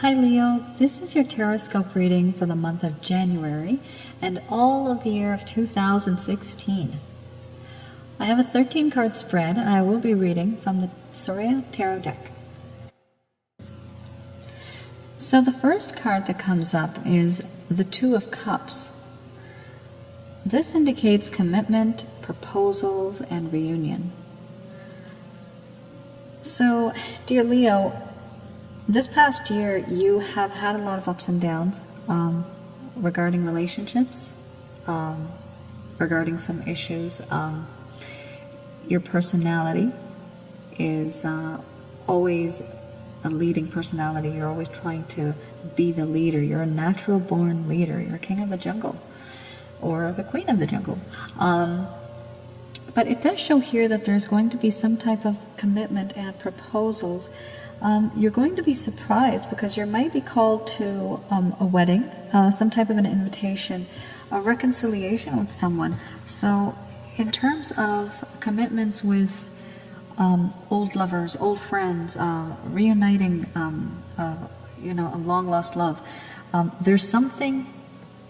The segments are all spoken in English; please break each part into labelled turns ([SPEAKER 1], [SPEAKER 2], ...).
[SPEAKER 1] Hi Leo, this is your Horoscope reading for the month of January and all of the year of 2016. I have a 13 card spread and I will be reading from the Soraya Tarot deck. So the first card that comes up is the Two of Cups. This indicates commitment, proposals, and reunion. So, dear Leo, this past year, you have had a lot of ups and downs regarding relationships, regarding some issues. Your personality is always a leading personality. You're always trying to be the leader. You're a natural born leader. You're a king of the jungle or the queen of the jungle. But it does show here that there's going to be some type of commitment and proposals. You're going to be surprised because you might be called to a wedding, some type of an invitation, a reconciliation with someone. So in terms of commitments with old lovers, old friends, reuniting, a long lost love, there's something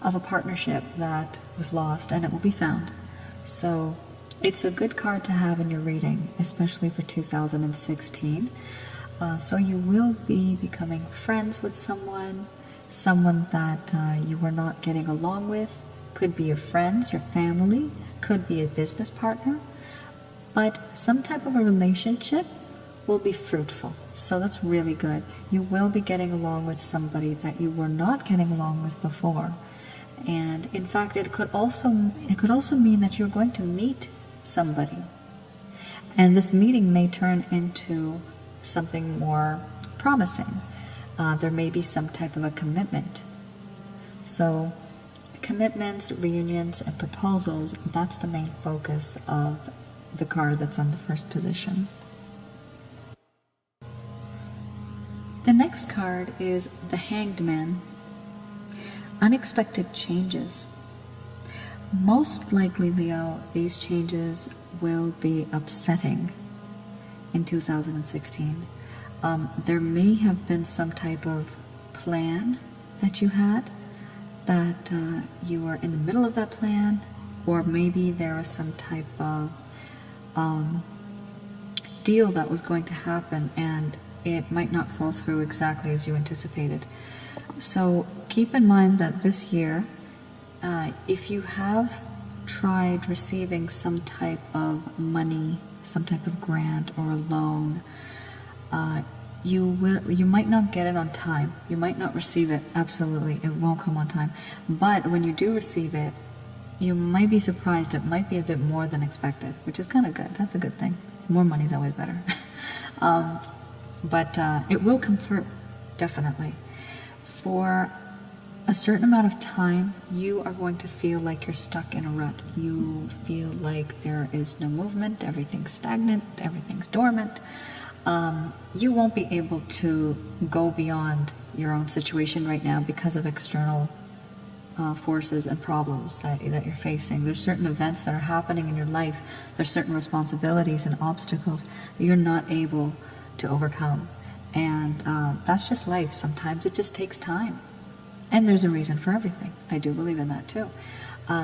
[SPEAKER 1] of a partnership that was lost and it will be found. So it's a good card to have in your reading, especially for 2016. So you will be becoming friends with someone that you were not getting along with. Could be your friends, your family, could be a business partner, but some type of a relationship will be fruitful. So that's really good. You will be getting along with somebody that you were not getting along with before. And in fact, it could also mean that you're going to meet somebody. And this meeting may turn into something more promising. There may be some type of a commitment. So commitments, reunions, and proposals, that's the main focus of the card that's on the first position. The next card is the Hanged Man. Unexpected changes. Most likely, Leo, these changes will be upsetting in 2016. There may have been some type of plan that you had, that you were in the middle of that plan, or maybe there was some type of deal that was going to happen and it might not fall through exactly as you anticipated. So keep in mind that this year, if you have tried receiving some type of money, some type of grant or a loan, you might not get it on time. You might not receive it. Absolutely, it won't come on time. But when you do receive it, you might be surprised. It might be a bit more than expected, which is kind of good. That's a good thing. More money is always better. But it will come through, definitely. For a certain amount of time, you are going to feel like you're stuck in a rut. You feel like there is no movement, everything's stagnant, everything's dormant. You won't be able to go beyond your own situation right now because of external forces and problems that you're facing. There's certain events that are happening in your life. There's certain responsibilities and obstacles that you're not able to overcome. And that's just life. Sometimes it just takes time. And there's a reason for everything. I do believe in that too.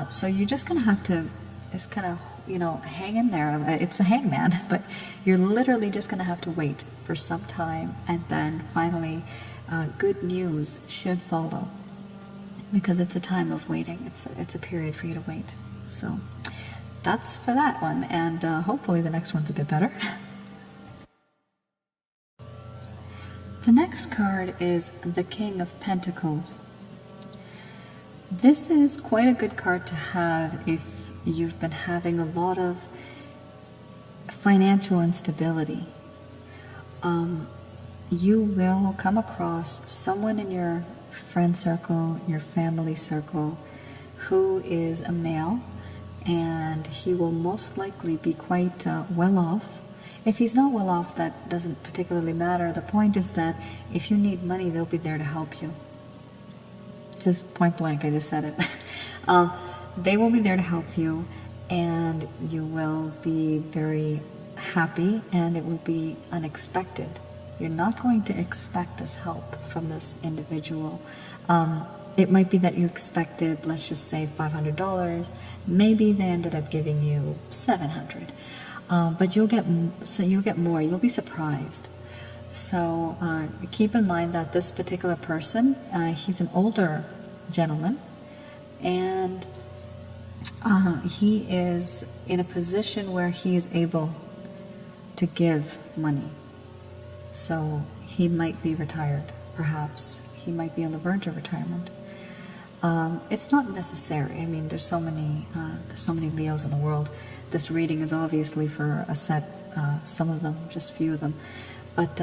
[SPEAKER 1] So you're just going to have to just kind of, hang in there. It's a hangman, but you're literally just going to have to wait for some time, and then finally good news should follow, because it's a time of waiting. It's a period for you to wait. So that's for that one, and hopefully the next one's a bit better. The next card is the King of Pentacles. This is quite a good card to have if you've been having a lot of financial instability. You will come across someone in your friend circle, your family circle, who is a male, and he will most likely be quite well off. If he's not well off, that doesn't particularly matter. The point is that if you need money, they'll be there to help you. Just point blank, I just said it. They will be there to help you, and you will be very happy, and it will be unexpected. You're not going to expect this help from this individual. It might be that you expected, let's just say, $500. Maybe they ended up giving you $700. But you'll get more. You'll be surprised. So keep in mind that this particular person, he's an older gentleman, and he is in a position where he is able to give money. So he might be retired, perhaps. He might be on the verge of retirement. It's not necessary. I mean, there's so many Leos in the world. This reading is obviously for a set, some of them, just a few of them. But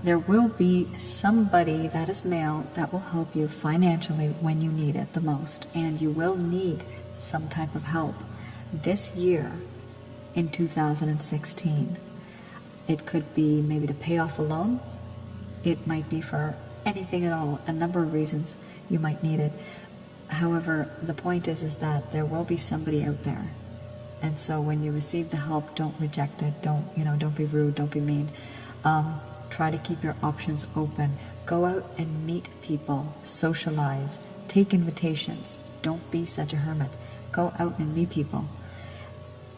[SPEAKER 1] there will be somebody that is male that will help you financially when you need it the most. And you will need some type of help this year in 2016. It could be maybe to pay off a loan. It might be for anything at all. A number of reasons you might need it. However, the point is that there will be somebody out there. And so when you receive the help, don't reject it. Don't be rude. Don't be mean. Try to keep your options open. Go out and meet people. Socialize. Take invitations. Don't be such a hermit. Go out and meet people.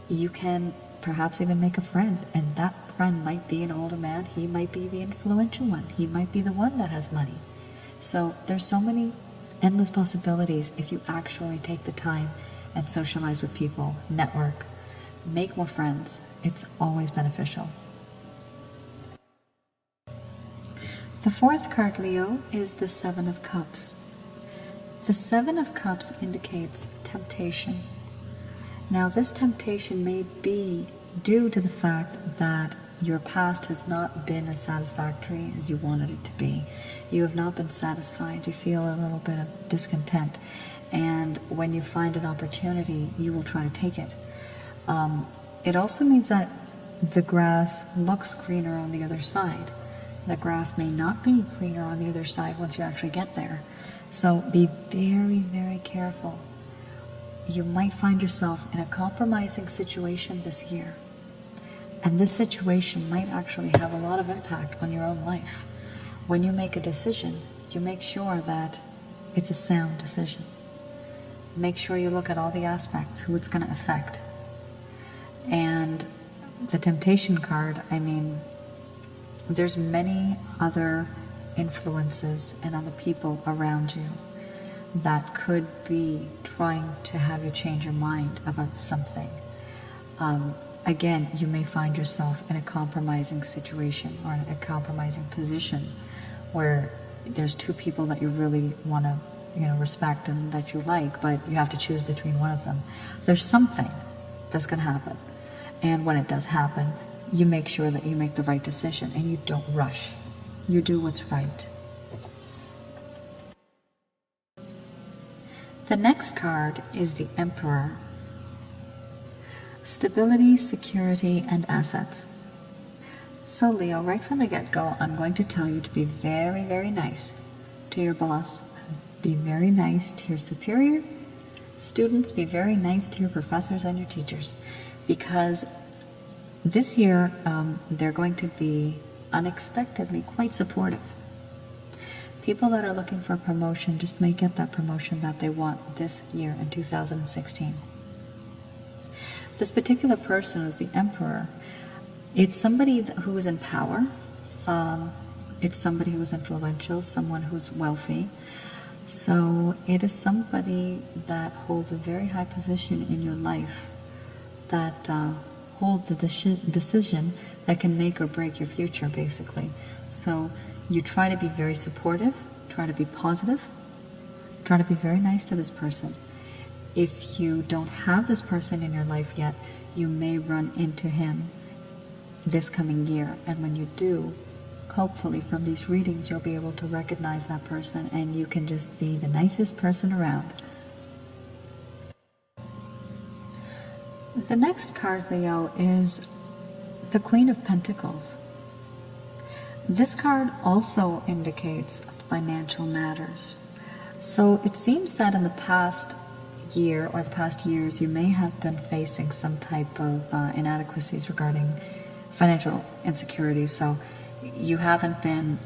[SPEAKER 1] You can perhaps even make a friend, and that friend might be an older man. He might be the influential one. He might be the one that has money. So there's so many endless possibilities if you actually take the time and socialize with people, network, make more friends. It's always beneficial. The fourth card, Leo, is the Seven of Cups. The Seven of Cups indicates temptation. Now, this temptation may be due to the fact that your past has not been as satisfactory as you wanted it to be. You have not been satisfied. You feel a little bit of discontent. And when you find an opportunity, you will try to take it. It also means that the grass looks greener on the other side. The grass may not be greener on the other side once you actually get there. So be very, very careful. You might find yourself in a compromising situation this year. And this situation might actually have a lot of impact on your own life. When you make a decision, you make sure that it's a sound decision. Make sure you look at all the aspects, who it's going to affect. And the temptation card, I mean, there's many other influences and other people around you that could be trying to have you change your mind about something. Again, you may find yourself in a compromising situation or in a compromising position where there's two people that you really want to, respect and that you like, but you have to choose between one of them. There's something that's going to happen. And when it does happen, you make sure that you make the right decision and you don't rush. You do what's right. The next card is the Emperor. Stability, security, and assets. So Leo, right from the get-go, I'm going to tell you to be very, very nice to your boss. Be very nice to your superior. Students, be very nice to your professors and your teachers. Because this year, they're going to be unexpectedly quite supportive. People that are looking for a promotion just may get that promotion that they want this year in 2016. This particular person is the Emperor. It's somebody who is in power. It's somebody who is influential, someone who's wealthy. So it is somebody that holds a very high position in your life, that holds a decision that can make or break your future, basically. So you try to be very supportive, try to be positive, try to be very nice to this person. If you don't have this person in your life yet, you may run into him this coming year. And when you do, hopefully from these readings, you'll be able to recognize that person and you can just be the nicest person around. The next card, Leo, is the Queen of Pentacles. This card also indicates financial matters. So it seems that in the past year or the past years, you may have been facing some type of inadequacies regarding financial insecurities. So you haven't been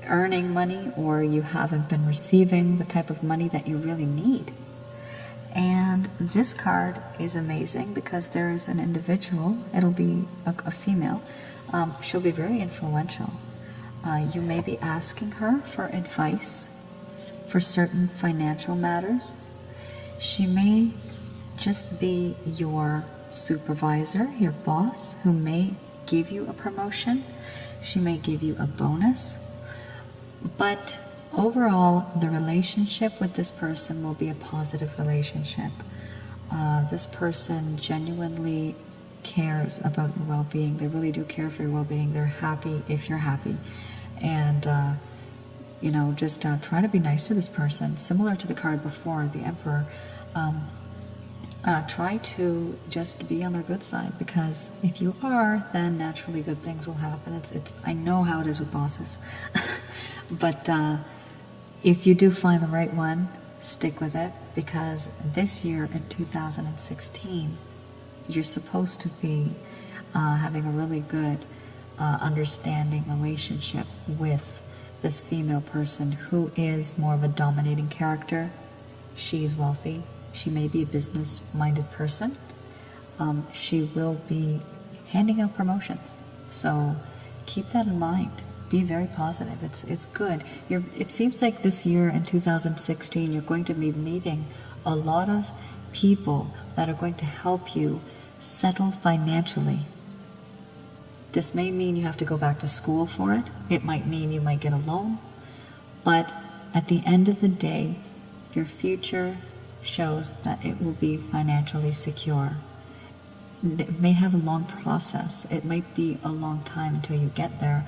[SPEAKER 1] earning money, or you haven't been receiving the type of money that you really need. And this card is amazing because there is an individual, it'll be a female, she'll be very influential. You may be asking her for advice for certain financial matters. She may just be your supervisor, your boss, who may give you a promotion. She may give you a bonus. But overall, the relationship with this person will be a positive relationship. This person genuinely cares about your well-being. They really do care for your well-being. They're happy if you're happy. And, just try to be nice to this person. Similar to the card before, the Emperor, try to just be on their good side, because if you are, then naturally good things will happen. I know how it is with bosses. But if you do find the right one, stick with it, because this year in 2016, you're supposed to be having a really good understanding relationship with this female person who is more of a dominating character. She's wealthy. She may be a business-minded person. She will be handing out promotions. So keep that in mind. Be very positive. It's good. It seems like this year in 2016, you're going to be meeting a lot of people that are going to help you settle financially. This may mean you have to go back to school for it. It might mean you might get a loan. But at the end of the day, your future shows that it will be financially secure. It may have a long process. It might be a long time until you get there,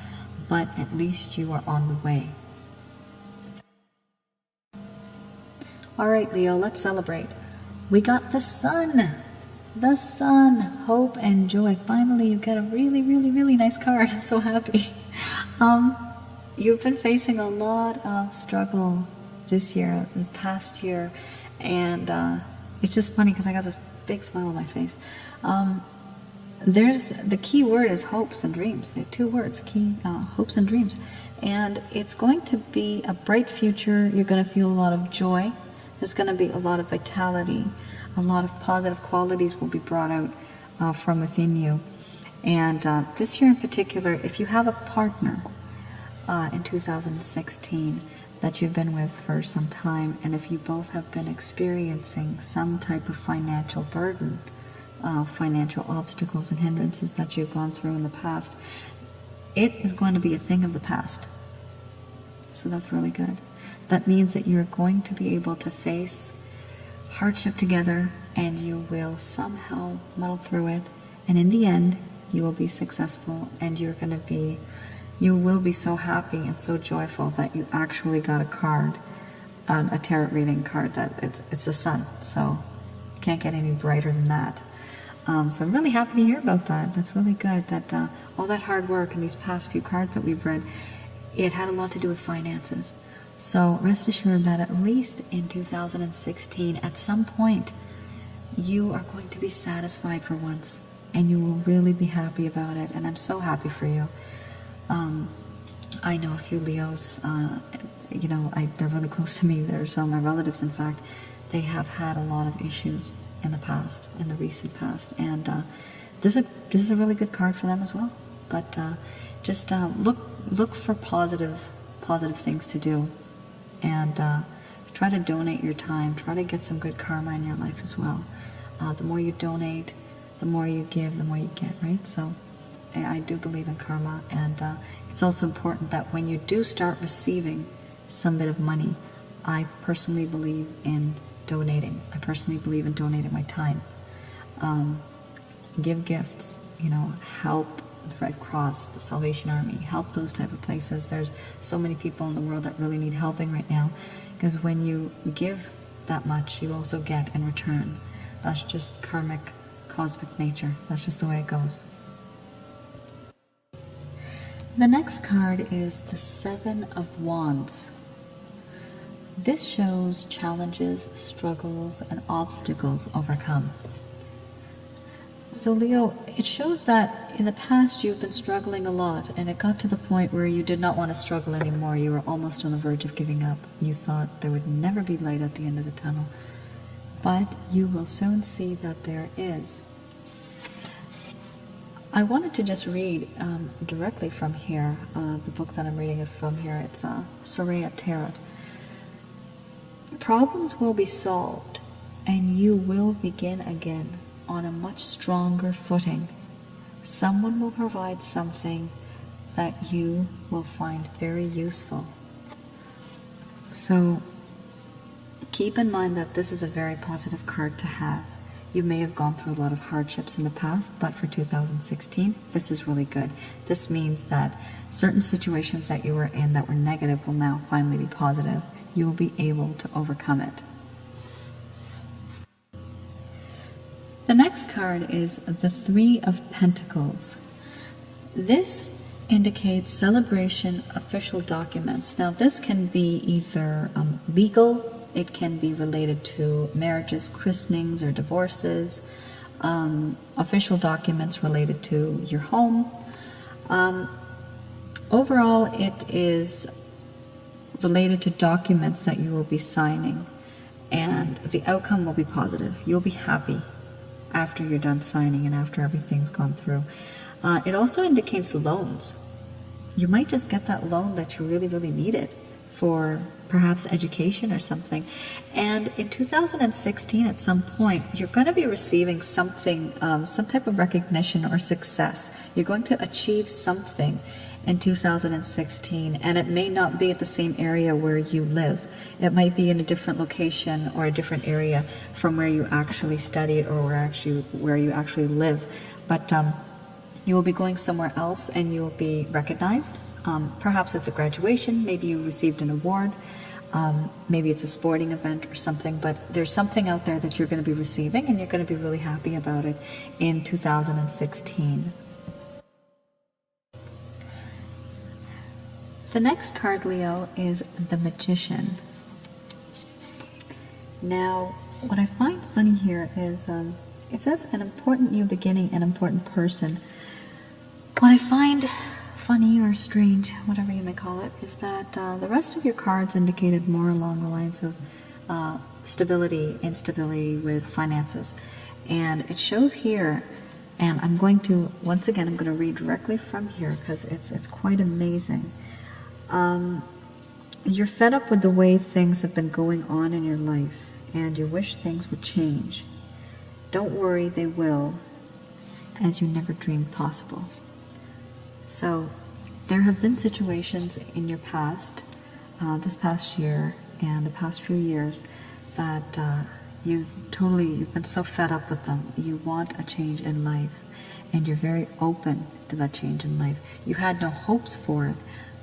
[SPEAKER 1] but at least you are on the way. All right, Leo, let's celebrate. We got the sun. The sun, hope and joy. Finally, you get a really, really, really nice card. I'm so happy. You've been facing a lot of struggle this year, this past year, and it's just funny because I got this big smile on my face. There's the key word is hopes and dreams. There are two words, hopes and dreams. And it's going to be a bright future. You're going to feel a lot of joy. There's going to be a lot of vitality. A lot of positive qualities will be brought out from within you. And this year in particular, if you have a partner in 2016 that you've been with for some time, and if you both have been experiencing some type of financial burden, financial obstacles and hindrances that you've gone through in the past, it is going to be a thing of the past. So that's really good. That means that you're going to be able to face hardship together, and you will somehow muddle through it, and in the end you will be successful, and you will be so happy and so joyful that you actually got a card, a tarot reading card, that it's the sun. So you can't get any brighter than that. So I'm really happy to hear about that. That's really good, that all that hard work and these past few cards that we've read, it had a lot to do with finances. So rest assured that at least in 2016, at some point, you are going to be satisfied for once, and you will really be happy about it, and I'm so happy for you. I know a few Leos, they're really close to me. They're some of my relatives, in fact. They have had a lot of issues in the past, in the recent past, and this is a really good card for them as well. But just look for positive things to do. And try to donate your time. Try to get some good karma in your life as well. The more you donate, the more you give, the more you get, right? So I do believe in karma, and it's also important that when you do start receiving some bit of money, I personally believe in donating. I personally believe in donating my time. Give gifts, help the Red Cross, the Salvation Army, help those type of places. There's so many people in the world that really need helping right now, because when you give that much, you also get in return. That's just karmic, cosmic nature. That's just the way it goes. The next card is the Seven of Wands. This shows challenges, struggles, and obstacles overcome. So Leo, it shows that in the past you've been struggling a lot, and it got to the point where you did not want to struggle anymore. You were almost on the verge of giving up. You thought there would never be light at the end of the tunnel. But you will soon see that there is. I wanted to just read directly from here, the book that I'm reading it from here. It's Soraya Tarot. Problems will be solved, and you will begin again on a much stronger footing. Someone will provide something that you will find very useful. So keep in mind that this is a very positive card to have. You may have gone through a lot of hardships in the past, but for 2016, this is really good. This means that certain situations that you were in that were negative will now finally be positive. You will be able to overcome it. The next card is the Three of Pentacles. This indicates celebration, official documents. Now this can be either legal, it can be related to marriages, christenings, or divorces, official documents related to your home. Overall, it is related to documents that you will be signing, and the outcome will be positive. You'll be happy after you're done signing and after everything's gone through. It also indicates loans. You might just get that loan that you really, really needed for perhaps education or something. And in 2016, at some point, you're going to be receiving something, some type of recognition or success. You're going to achieve something in 2016, and it may not be at the same area where you live. It might be in a different location or a different area from where you actually studied or where you actually live. But you will be going somewhere else and you will be recognized. Perhaps it's a graduation, maybe you received an award, maybe it's a sporting event or something, but there's something out there that you're going to be receiving, and you're going to be really happy about it in 2016. The next card, Leo, is the Magician. Now, what I find funny here is it says an important new beginning, an important person. What I find funny or strange, whatever you may call it, is that the rest of your cards indicated more along the lines of stability, instability with finances. And it shows here, and I'm going to, once again, I'm going to read directly from here because it's quite amazing. You're fed up with the way things have been going on in your life, and you wish things would change. Don't worry, they will, as you never dreamed possible. So, there have been situations in your past, this past year and the past few years, that you've been so fed up with them. You want a change in life, and you're very open to that change in life. You had no hopes for it,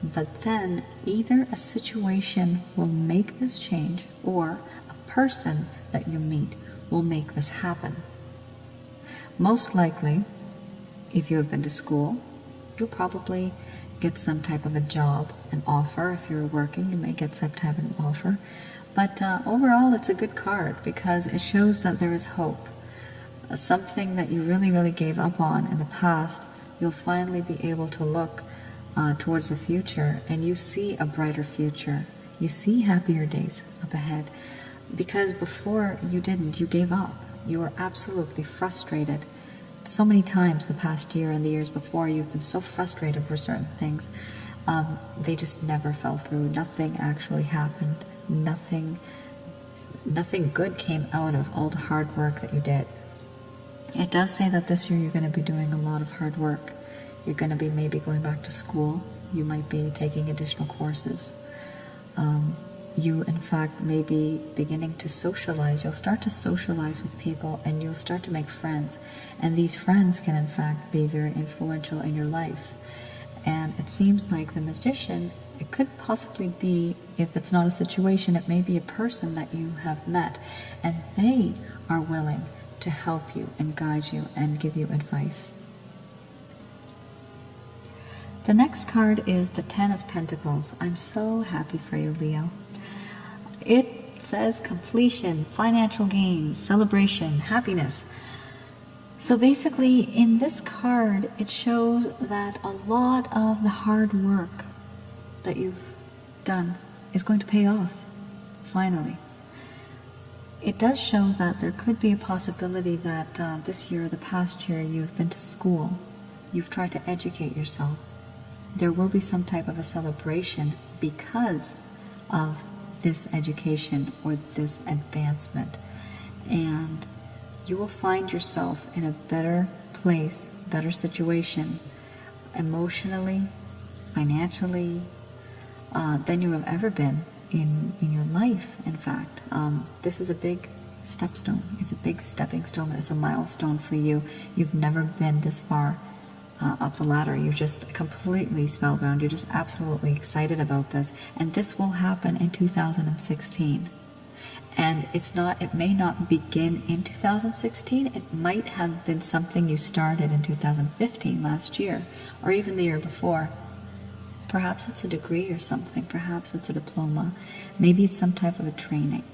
[SPEAKER 1] but then either a situation will make this change, or a person that you meet will make this happen. Most likely, if you have been to school, you'll probably get some type of a job, an offer. If you're working, you may get some type of an offer. But overall, it's a good card because it shows that there is hope. Something that you really, really gave up on in the past, you'll finally be able to look towards the future, and you see a brighter future. You see happier days up ahead. Because before you didn't, you gave up. You were absolutely frustrated. So many times the past year and the years before, you've been so frustrated for certain things. They just never fell through. Nothing actually happened. Nothing good came out of all the hard work that you did. It does say that this year you're going to be doing a lot of hard work. You're going to be maybe going back to school. You might be taking additional courses. You, in fact, may be beginning to socialize. You'll start to socialize with people, and you'll start to make friends. And these friends can, in fact, be very influential in your life. And it seems like the Magician, it could possibly be, if it's not a situation, it may be a person that you have met, and they are willing to help you and guide you and give you advice. The next card is the Ten of Pentacles. I'm so happy for you, Leo. It says completion, financial gain, celebration, happiness. So basically, in this card, it shows that a lot of the hard work that you've done is going to pay off, finally. It does show that there could be a possibility that this year or the past year you've been to school, you've tried to educate yourself. There will be some type of a celebration because of this education or this advancement. And you will find yourself in a better place, better situation, emotionally, financially, than you have ever been in your life, in fact. This is a big stepstone. It's a big stepping stone. It's a milestone for you. You've never been this far up the ladder. You're just completely spellbound. You're just absolutely excited about this. And this will happen in 2016. And it may not begin in 2016. It might have been something you started in 2015, last year, or even the year before. Perhaps it's a degree or something. Perhaps it's a diploma. Maybe it's some type of a training.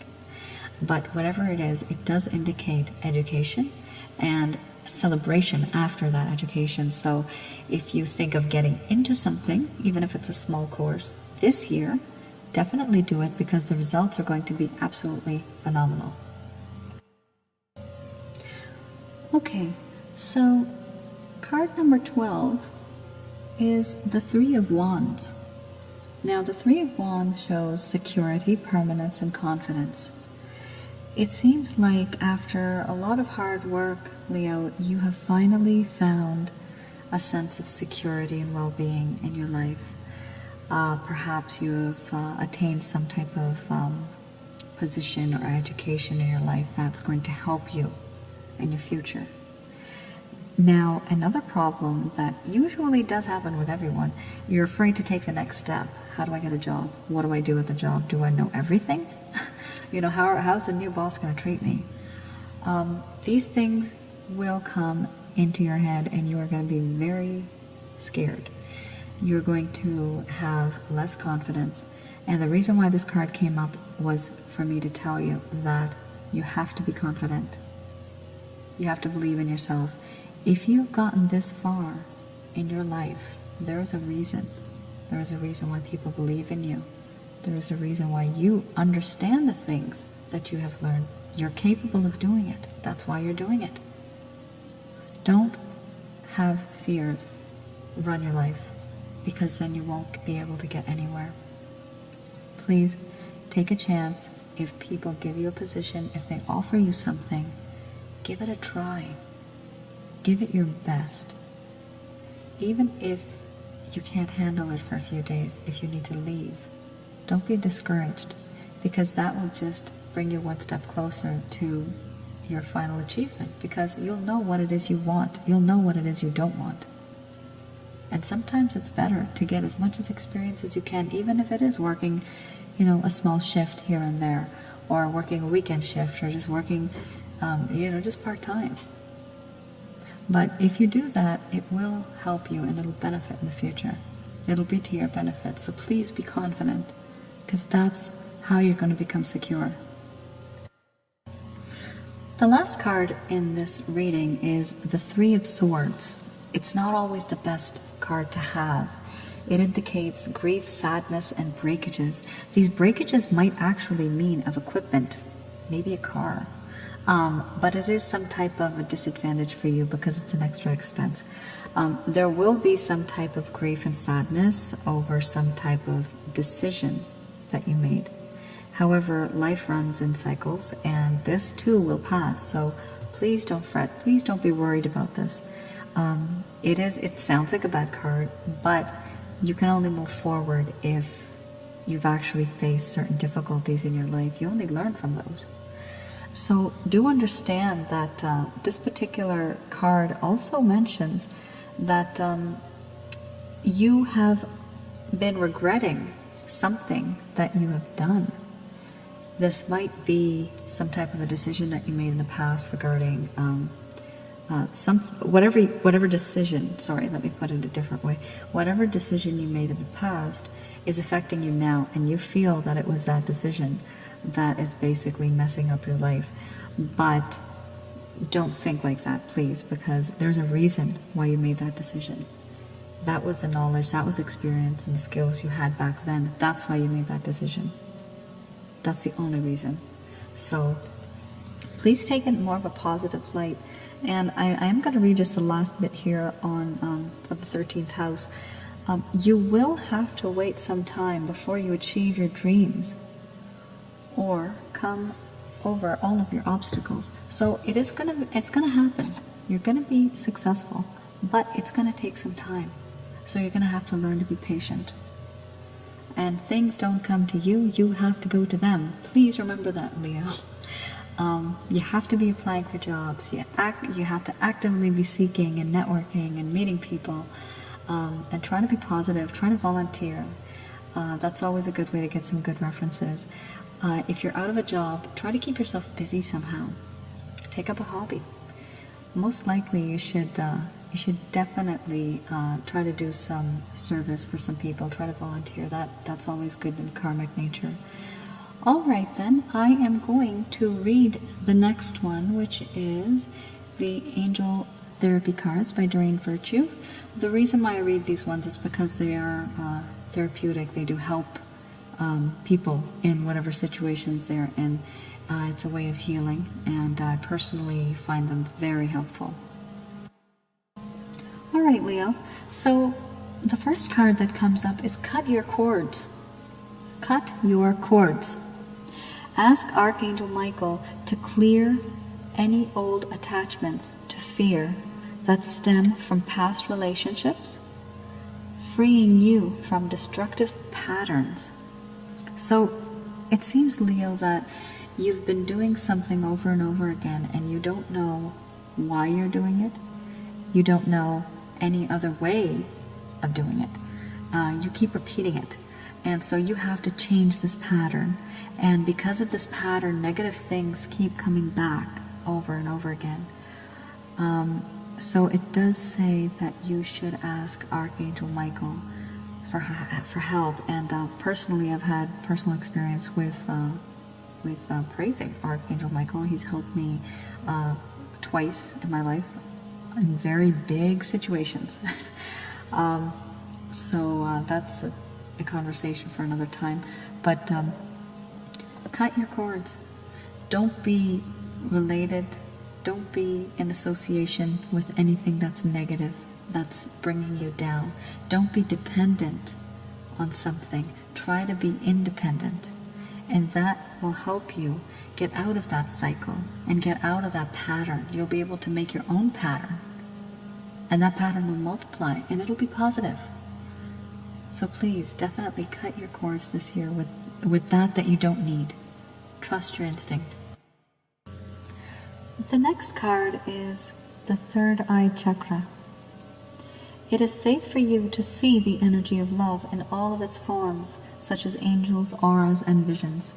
[SPEAKER 1] But whatever it is, it does indicate education and celebration after that education. So if you think of getting into something, even if it's a small course, this year, definitely do it because the results are going to be absolutely phenomenal. Okay, so card number 12 is the Three of Wands. Now, the Three of Wands shows security, permanence, and confidence. It seems like after a lot of hard work, Leo, you have finally found a sense of security and well-being in your life. Perhaps you have attained some type of position or education in your life that's going to help you in your future. Now, another problem that usually does happen with everyone, you're afraid to take the next step. How do I get a job? What do I do with the job? Do I know everything? How's the new boss going to treat me? These things will come into your head and you are going to be very scared. You're going to have less confidence. And the reason why this card came up was for me to tell you that you have to be confident. You have to believe in yourself. If you've gotten this far in your life, there is a reason. There is a reason why people believe in you. There is a reason why you understand the things that you have learned. You're capable of doing it. That's why you're doing it. Don't have fears run your life, because then you won't be able to get anywhere. Please take a chance. If people give you a position, if they offer you something, give it a try. Give it your best. Even if you can't handle it for a few days, if you need to leave, don't be discouraged, because that will just bring you one step closer to your final achievement, because you'll know what it is you want. You'll know what it is you don't want. And sometimes it's better to get as much experience as you can, even if it is working, a small shift here and there, or working a weekend shift, or just working, just part-time. But if you do that, it will help you and it'll benefit in the future. It'll be to your benefit. So please be confident, because that's how you're going to become secure. The last card in this reading is the Three of Swords. It's not always the best card to have. It indicates grief, sadness, and breakages. These breakages might actually mean of equipment, maybe a car. But it is some type of a disadvantage for you because it's an extra expense. There will be some type of grief and sadness over some type of decision that you made. However, life runs in cycles, and this too will pass. So please don't fret. Please don't be worried about this. It sounds like a bad card, but you can only move forward if you've actually faced certain difficulties in your life. You only learn from those. So do understand that this particular card also mentions that you have been regretting something that you have done. This might be some type of a decision that you made in the past regarding whatever decision, sorry, let me put it a different way. Whatever decision you made in the past is affecting you now, and you feel that it was that decision that is basically messing up your life. But don't think like that, please, because there's a reason why you made that decision. That was the knowledge, that was experience and the skills you had back then. That's why you made that decision. That's the only reason. So please take it more of a positive light. And I am going to read just the last bit here on for the 13th house. You will have to wait some time before you achieve your dreams or come over all of your obstacles. So it's gonna happen. You're gonna be successful, but it's gonna take some time. So you're gonna have to learn to be patient. And things don't come to you, you have to go to them. Please remember that, Leo. You have to be applying for jobs. You have to actively be seeking and networking and meeting people, and trying to be positive, trying to volunteer. That's always a good way to get some good references. If you're out of a job, try to keep yourself busy somehow. Take up a hobby. Most likely you should definitely try to do some service for some people. Try to volunteer. That's always good in karmic nature. All right, then, I am going to read the next one, which is the Angel Therapy Cards by Doreen Virtue. The reason why I read these ones is because they are therapeutic. They do help people in whatever situations they're in. It's a way of healing, and I personally find them very helpful. All right, Leo. So the first card that comes up is Cut Your Cords. Cut your cords. Ask Archangel Michael to clear any old attachments to fear that stem from past relationships, freeing you from destructive patterns. So it seems, Leo, that you've been doing something over and over again and you don't know why you're doing it. You don't know any other way of doing it. You keep repeating it. And so you have to change this pattern. And because of this pattern, negative things keep coming back over and over again. So it does say that you should ask Archangel Michael for help. And personally, I've had personal experience with praising Archangel Michael. He's helped me twice in my life in very big situations. So that's a conversation for another time. But cut your cords. Don't be related. Don't be in association with anything that's negative, that's bringing you down. Don't be dependent on something. Try to be independent. And that will help you get out of that cycle and get out of that pattern. You'll be able to make your own pattern. And that pattern will multiply and it'll be positive. So please, definitely cut your cords this year with that you don't need. Trust your instinct. The next card is the third eye chakra. It is safe for you to see the energy of love in all of its forms, such as angels, auras, and visions.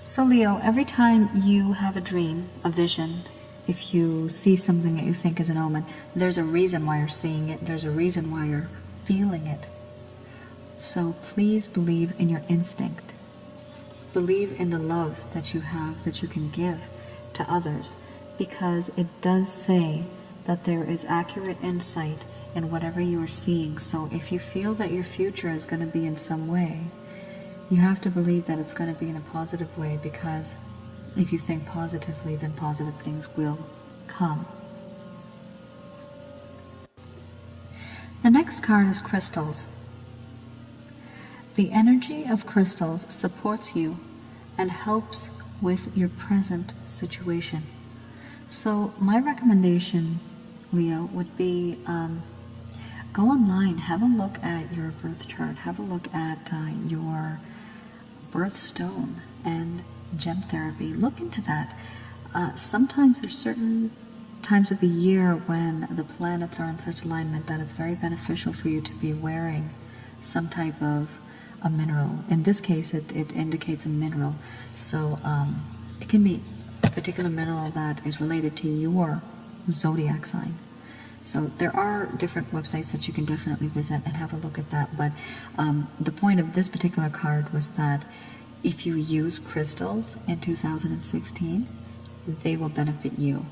[SPEAKER 1] So Leo, every time you have a dream, a vision, if you see something that you think is an omen, there's a reason why you're seeing it. There's a reason why you're feeling it. So please believe in your instinct. Believe in the love that you have, that you can give to others, because it does say that there is accurate insight in whatever you are seeing. So if you feel that your future is going to be in some way, you have to believe that it's going to be in a positive way, because if you think positively, then positive things will come. The next card is crystals. The energy of crystals supports you and helps with your present situation. So my recommendation, Leo, would be go online, have a look at your birth chart, have a look at your birthstone and gem therapy. Look into that. Sometimes there's certain times of the year when the planets are in such alignment that it's very beneficial for you to be wearing some type of a mineral. In this case, it indicates a mineral. So it can be a particular mineral that is related to your zodiac sign. So there are different websites that you can definitely visit and have a look at that. But the point of this particular card was that if you use crystals in 2016, they will benefit you.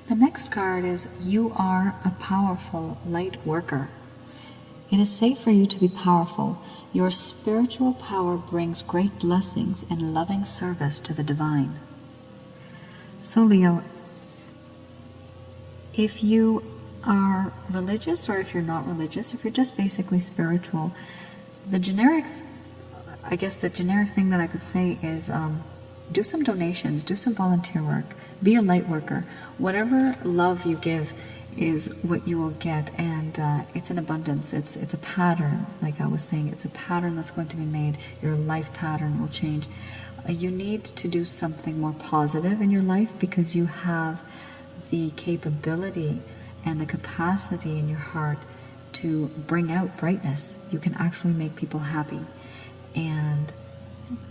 [SPEAKER 1] The next card is you are a powerful light worker. It is safe for you to be powerful. Your spiritual power brings great blessings and loving service to the divine. So Leo, if you are religious or if you're not religious, if you're just basically spiritual, the generic thing that I could say is do some donations, do some volunteer work, be a light worker. Whatever love you give is what you will get, and it's an abundance. It's a pattern, like I was saying. It's a pattern that's going to be made. Your life pattern will change. You need to do something more positive in your life because you have the capability and the capacity in your heart to bring out brightness. You can actually make people happy. And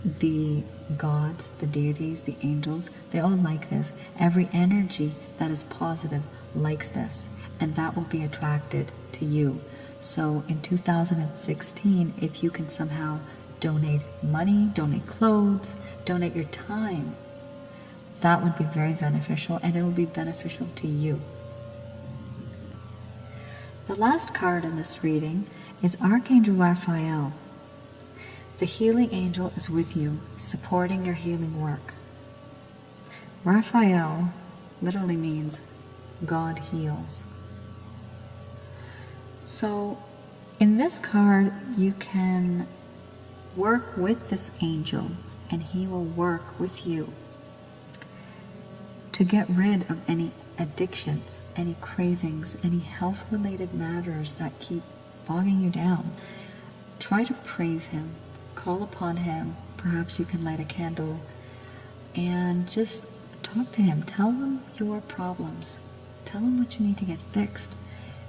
[SPEAKER 1] the gods, the deities, the angels, they all like this. Every energy that is positive likes this, and that will be attracted to you. So in 2016, if you can somehow donate money, donate clothes, donate your time, that would be very beneficial, and it will be beneficial to you. The last card in this reading is Archangel Raphael. The healing angel is with you, supporting your healing work. Raphael literally means God heals. So in this card, you can work with this angel, and he will work with you to get rid of any addictions, any cravings, any health-related matters that keep bogging you down. Try to praise him. Call upon him. Perhaps you can light a candle and just talk to him. Tell him your problems. Tell him what you need to get fixed.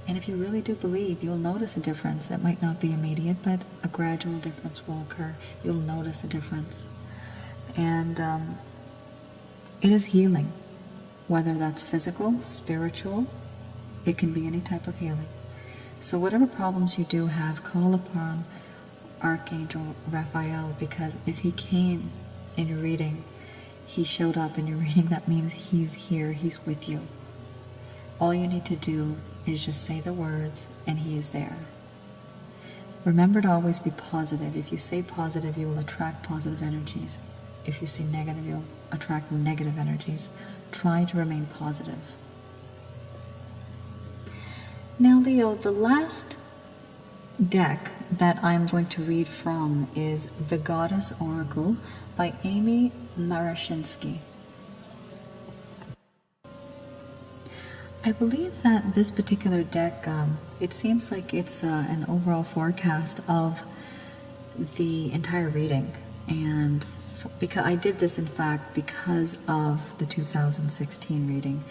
[SPEAKER 1] And if you really do believe, you'll notice a difference. It might not be immediate, but a gradual difference will occur. You'll notice a difference. And it is healing, whether that's physical, spiritual. It can be any type of healing. So whatever problems you do have, call upon Archangel Raphael, because if he came in your reading, he showed up in your reading, that means he's here, he's with you. All you need to do is just say the words and he is there. Remember to always be positive. If you say positive, you will attract positive energies. If you say negative, you'll attract negative energies. Try to remain positive. Now Leo, the last deck that I'm going to read from is The Goddess Oracle by Amy Marashinsky. I believe that this particular deck, it seems like it's an overall forecast of the entire reading, and because I did this in fact because of the 2016 reading.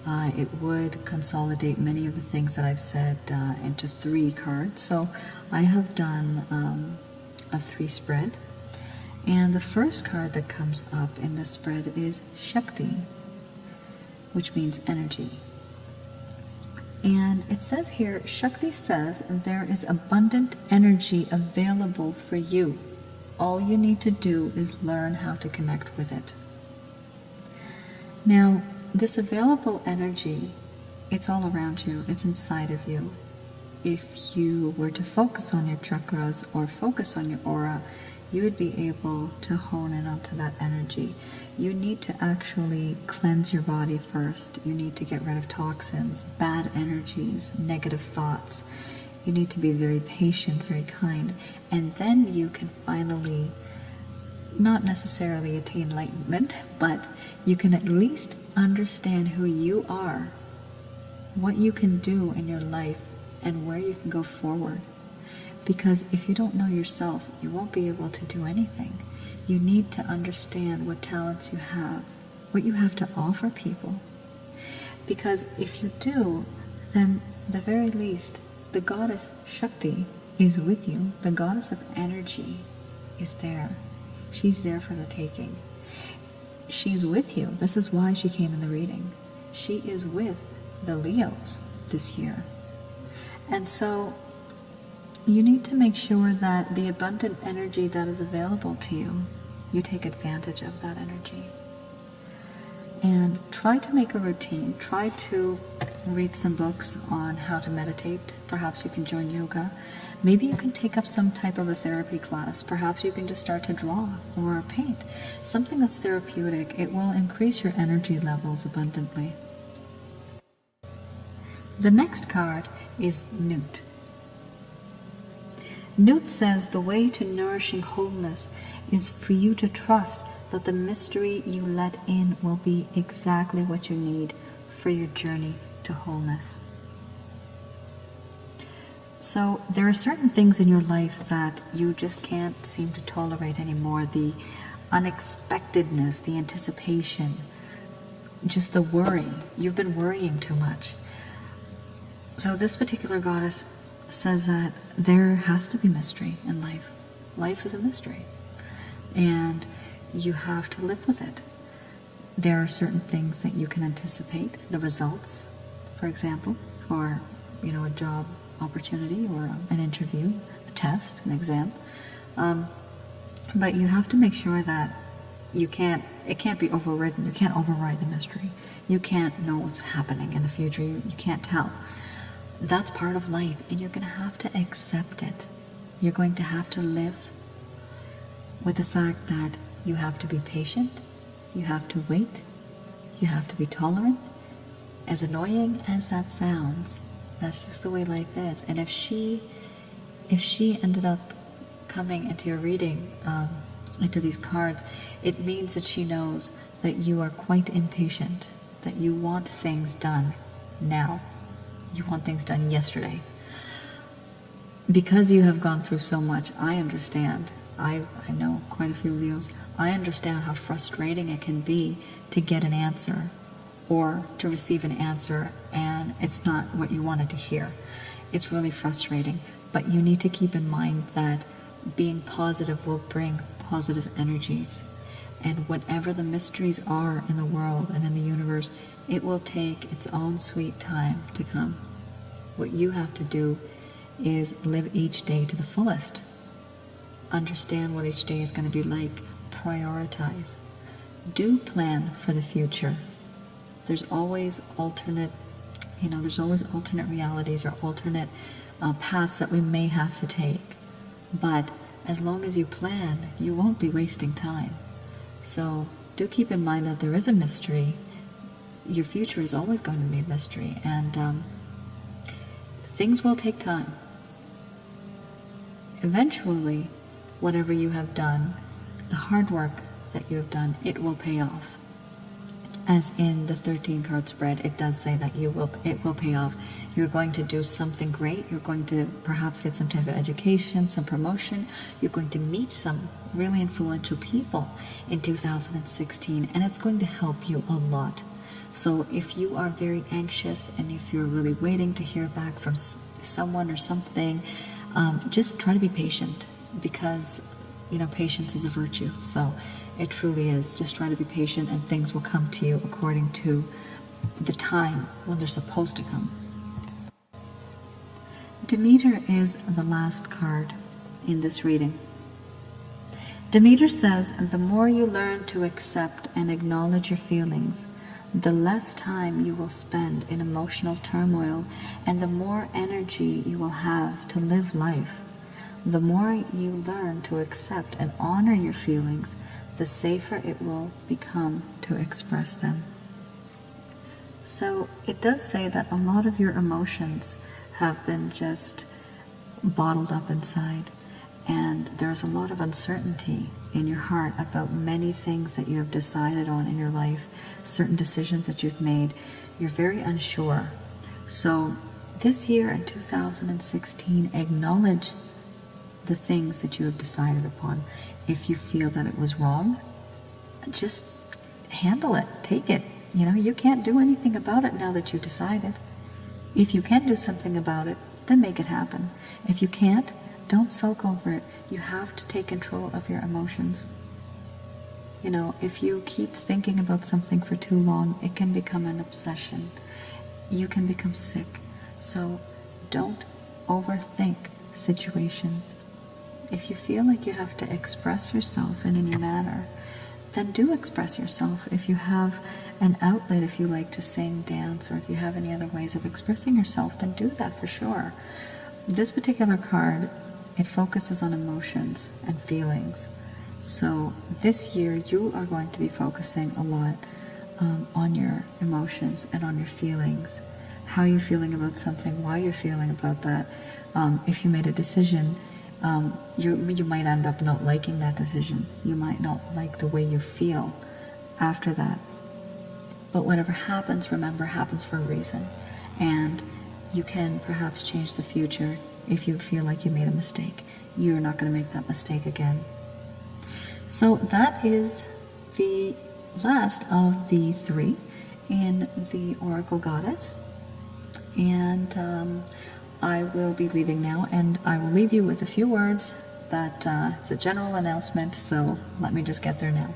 [SPEAKER 1] It would consolidate many of the things that I've said into 3 cards. So I have done a 3 spread. And the first card that comes up in this spread is Shakti, which means energy. And it says here, Shakti says there is abundant energy available for you. All you need to do is learn how to connect with it. Now, this available energy, it's all around you, it's inside of you. If you were to focus on your chakras or focus on your aura, you would be able to hone in onto that energy. You need to actually cleanse your body first. You need to get rid of toxins, bad energies, negative thoughts. You need to be very patient, very kind, and then you can finally, not necessarily attain enlightenment, but you can at least understand who you are, what you can do in your life, and where you can go forward. Because if you don't know yourself, you won't be able to do anything. You need to understand what talents you have, what you have to offer people. Because if you do, then the very least, the goddess Shakti is with you. The goddess of energy is there. She's there for the taking. She's with you. This is why she came in the reading. She is with the Leos this year. And so you need to make sure that the abundant energy that is available to you, you take advantage of that energy. And try to make a routine. Try to read some books on how to meditate. Perhaps you can join yoga. Maybe you can take up some type of a therapy class. Perhaps you can just start to draw or paint. Something that's therapeutic. It will increase your energy levels abundantly. The next card is Newt. Newt says the way to nourishing wholeness is for you to trust that the mystery you let in will be exactly what you need for your journey to wholeness. So there are certain things in your life that you just can't seem to tolerate anymore. The unexpectedness, the anticipation, just the worry. You've been worrying too much. So this particular goddess says that there has to be mystery in life. Life is a mystery. And you have to live with it. There are certain things that you can anticipate, the results, for example, for a job opportunity or an interview, a test, an exam. But you have to make sure that it can't be overridden. You can't override the mystery. You can't know what's happening in the future. You can't tell. That's part of life, and you're going to have to accept it. You're going to have to live with the fact that you have to be patient, you have to wait, you have to be tolerant. As annoying as that sounds, that's just the way life is. And if she ended up coming into your reading, into these cards, it means that she knows that you are quite impatient, that you want things done now. You want things done yesterday. Because you have gone through so much, I understand. I know quite a few Leos. I understand how frustrating it can be to get an answer or to receive an answer and it's not what you wanted to hear. It's really frustrating. But you need to keep in mind that being positive will bring positive energies. And whatever the mysteries are in the world and in the universe, it will take its own sweet time to come. What you have to do is live each day to the fullest. Understand what each day is going to be like. Prioritize. Do plan for the future. There's always alternate realities or alternate paths that we may have to take. But as long as you plan, you won't be wasting time. So do keep in mind that there is a mystery. Your future is always going to be a mystery, and things will take time. Eventually, whatever you have done, the hard work that you have done, it will pay off. As in the 13 card spread, it does say that it will pay off. You're going to do something great. You're going to perhaps get some type of education, some promotion. You're going to meet some really influential people in 2016, and it's going to help you a lot. So if you are very anxious and if you're really waiting to hear back from someone or something, just try to be patient, because patience is a virtue. So it truly is. Just try to be patient and things will come to you according to the time when they're supposed to come. Demeter is the last card in this reading. Demeter says, the more you learn to accept and acknowledge your feelings, the less time you will spend in emotional turmoil and the more energy you will have to live life. The more you learn to accept and honor your feelings, the safer it will become to express them. So it does say that a lot of your emotions have been just bottled up inside, and there's a lot of uncertainty in your heart about many things that you have decided on in your life, certain decisions that you've made. You're very unsure. So this year in 2016, acknowledge the things that you have decided upon. If you feel that it was wrong, just handle it, take it. You can't do anything about it now that you've decided. If you can do something about it, then make it happen. If you can't, don't sulk over it. You have to take control of your emotions. If you keep thinking about something for too long, it can become an obsession. You can become sick. So don't overthink situations. If you feel like you have to express yourself in any manner, then do express yourself. If you have an outlet, if you like to sing, dance, or if you have any other ways of expressing yourself, then do that for sure. This particular card, it focuses on emotions and feelings. So this year you are going to be focusing a lot on your emotions and on your feelings. How you're feeling about something, why you're feeling about that. If you made a decision, you might end up not liking that decision. You might not like the way you feel after that. But whatever happens, remember, happens for a reason. And you can perhaps change the future if you feel like you made a mistake. You're not going to make that mistake again. So that is the last of the 3 in the Oracle Goddess. And I will be leaving now, and I will leave you with a few words that it's a general announcement, so let me just get there now.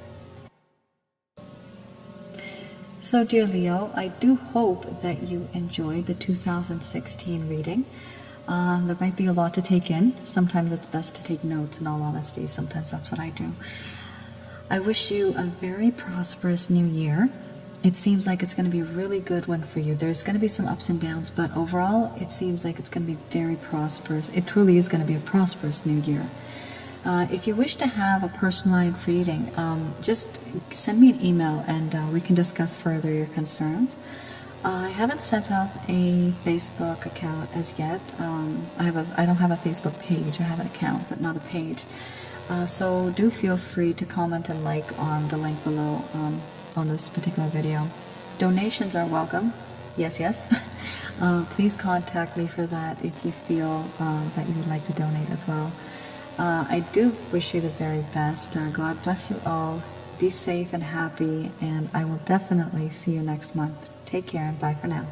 [SPEAKER 1] So dear Leo, I do hope that you enjoyed the 2016 reading. There might be a lot to take in. Sometimes it's best to take notes, in all honesty. Sometimes that's what I do. I wish you a very prosperous new year. It seems like it's going to be a really good one for you. There's going to be some ups and downs, but overall, it seems like it's going to be very prosperous. It truly is going to be a prosperous new year. If you wish to have a personalized reading, just send me an email and we can discuss further your concerns. I haven't set up a Facebook account as yet. I don't have a Facebook page. I have an account, but not a page. So do feel free to comment and like on the link below on this particular video. Donations are welcome. Yes, yes. Please contact me for that if you feel that you would like to donate as well. I do wish you the very best. God bless you all. Be safe and happy, and I will definitely see you next month. Take care and bye for now.